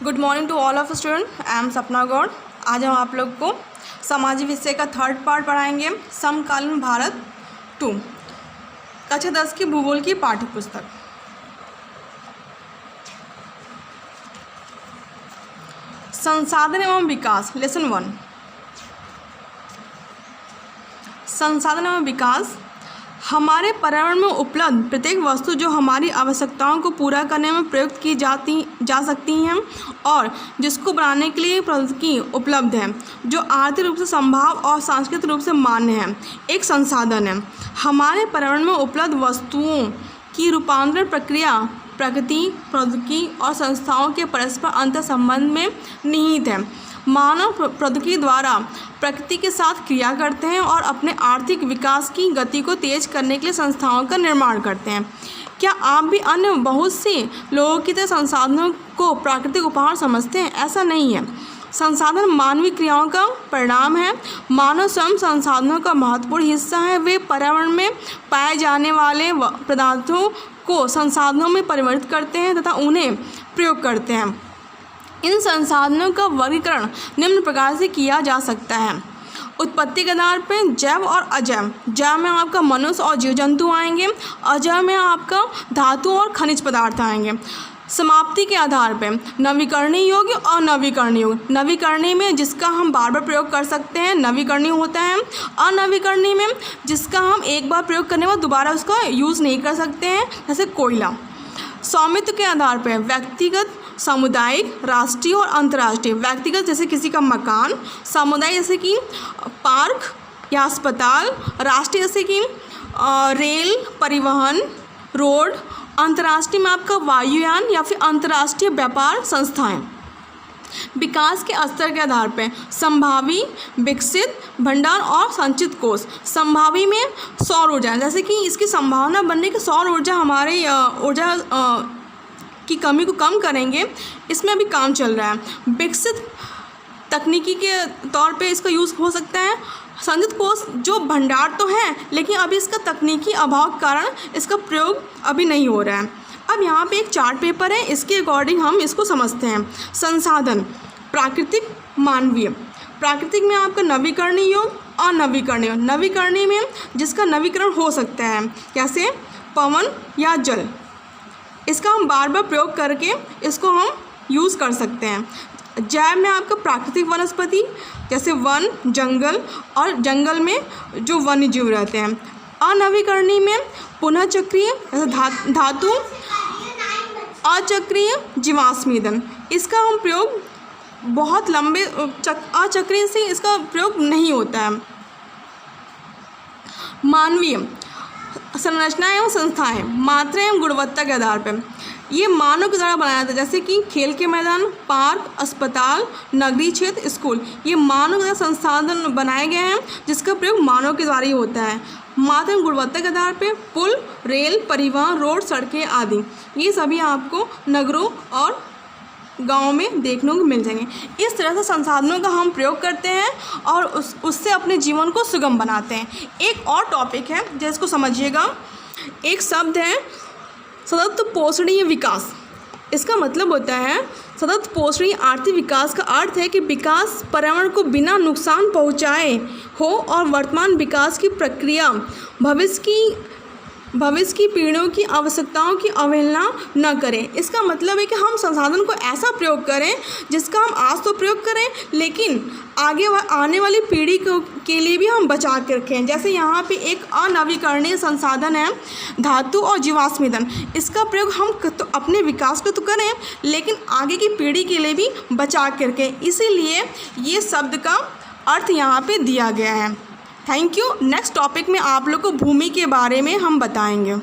Good morning to all of student. I am Sapna Gaur. आज हम आप लोग को सामाजिक विषय का थर्ड पार्ट पढ़ाएंगे, समकालीन भारत 2, कक्षा 10 की भूगोल की पाठ्यपुस्तक। संसाधन एवं विकास, लेसन 1। संसाधन एवं विकास हमारे पर्यावरण में उपलब्ध प्रत्येक वस्तु जो हमारी आवश्यकताओं को पूरा करने में प्रयुक्त की जा सकती हैं और जिसको बनाने के लिए प्रौद्योगिकी उपलब्ध है, जो आर्थिक रूप से संभव और सांस्कृतिक रूप से मान्य है, एक संसाधन है। हमारे पर्यावरण में उपलब्ध वस्तुओं की रूपांतरण प्रक्रिया प्रकृति, प्रौद्योगिकी और संस्थाओं के परस्पर अंतर संबंध में निहित है। मानव प्रौद्योगिकी द्वारा प्रकृति के साथ क्रिया करते हैं और अपने आर्थिक विकास की गति को तेज करने के लिए संस्थाओं का निर्माण करते हैं। क्या आप भी अन्य बहुत से लोगों की तरह संसाधनों को प्राकृतिक उपहार समझते हैं? ऐसा नहीं है। संसाधन मानवीय क्रियाओं का परिणाम है। मानव स्वयं संसाधनों का महत्वपूर्ण हिस्सा है। वे पर्यावरण में पाए जाने वाले पदार्थों को संसाधनों में परिवर्तित करते हैं तथा उन्हें प्रयोग करते हैं। इन संसाधनों का वर्गीकरण निम्न प्रकार से किया जा सकता है। उत्पत्ति के आधार पर जैव और अजैव। जैव में आपका मनुष्य और जीव जंतु आएंगे। अजैव में आपका धातु और खनिज पदार्थ आएंगे। समाप्ति के आधार पर नवीकरणीय योग्य और नवीकरणीय योग्य। नवीकरणीय में जिसका हम बार बार प्रयोग कर सकते हैं नवीकरणीय होता है। अनवीकरणीय में जिसका हम एक बार प्रयोग करने के बाद दोबारा उसका यूज़ नहीं कर सकते हैं, जैसे कोयला। स्वामित्व के आधार पर व्यक्तिगत, सामुदायिक, राष्ट्रीय और अंतर्राष्ट्रीय। व्यक्तिगत जैसे किसी का मकान, सामुदायिक जैसे कि पार्क या अस्पताल, राष्ट्रीय जैसे कि रेल परिवहन, रोड, अंतर्राष्ट्रीय में आपका वायुयान या फिर अंतर्राष्ट्रीय व्यापार संस्थाएं। विकास के स्तर के आधार पर संभावी, विकसित, भंडार और संचित कोष। संभावी में सौर ऊर्जा, जैसे कि इसकी संभावना बनने की सौर ऊर्जा हमारे ऊर्जा की कमी को कम करेंगे, इसमें अभी काम चल रहा है। विकसित तकनीकी के तौर पे इसका यूज़ हो सकता है। संचित कोष जो भंडार तो है लेकिन अभी इसका तकनीकी अभाव के कारण इसका प्रयोग अभी नहीं हो रहा है। अब यहाँ पे एक चार्ट पेपर है, इसके अकॉर्डिंग हम इसको समझते हैं। संसाधन प्राकृतिक, मानवीय। प्राकृतिक में आपका नवीकरणीय योग्य और नवीकरणीय। नवीकरणीय में जिसका नवीकरण हो सकता है, कैसे पवन या जल, इसका हम बार बार प्रयोग करके इसको हम यूज़ कर सकते हैं। जैव में आपका प्राकृतिक वनस्पति जैसे वन, जंगल और जंगल में जो वन्य जीव रहते हैं। अनवीकरणीय में पुनः चक्रीय जैसे धातु, अचक्रीय जीवाश्म ईंधन। इसका हम प्रयोग बहुत लंबे अचक्रीय से इसका प्रयोग नहीं होता है। मानवीय संरचना एवं संस्थाएं, मात्रा एवं गुणवत्ता के आधार पर ये मानव के द्वारा बनाया जाता है, जैसे कि खेल के मैदान, पार्क, अस्पताल, नगरीय क्षेत्र, स्कूल। ये मानव के द्वारा संसाधन बनाए गए हैं जिसका प्रयोग मानव के द्वारा ही होता है। मात्रा एवं गुणवत्ता के आधार पर पुल, रेल परिवहन, रोड, सड़कें आदि, ये सभी आपको नगरों और गाँव में देखने को मिल जाएंगे। इस तरह से संसाधनों का हम प्रयोग करते हैं और उससे अपने जीवन को सुगम बनाते हैं। एक और टॉपिक है जिसको समझिएगा। एक शब्द है सतत पोषणीय विकास। इसका मतलब होता है सतत पोषणीय आर्थिक विकास का अर्थ है कि विकास पर्यावरण को बिना नुकसान पहुंचाए हो और वर्तमान विकास की प्रक्रिया भविष्य की पीढ़ियों की आवश्यकताओं की अवहेलना न करें। इसका मतलब है कि हम संसाधन को ऐसा प्रयोग करें जिसका हम आज तो प्रयोग करें लेकिन आगे आने वाली पीढ़ी के लिए भी हम बचा के रखें। जैसे यहाँ पे एक अनवीकरणीय संसाधन है धातु और जीवाश्म ईंधन। इसका प्रयोग हम तो अपने विकास को तो करें लेकिन आगे की पीढ़ी के लिए भी बचा के रखें। इसीलिए ये शब्द का अर्थ यहाँ पे दिया गया है। Thank you. नेक्स्ट टॉपिक में आप लोग को भूमि के बारे में हम बताएंगे।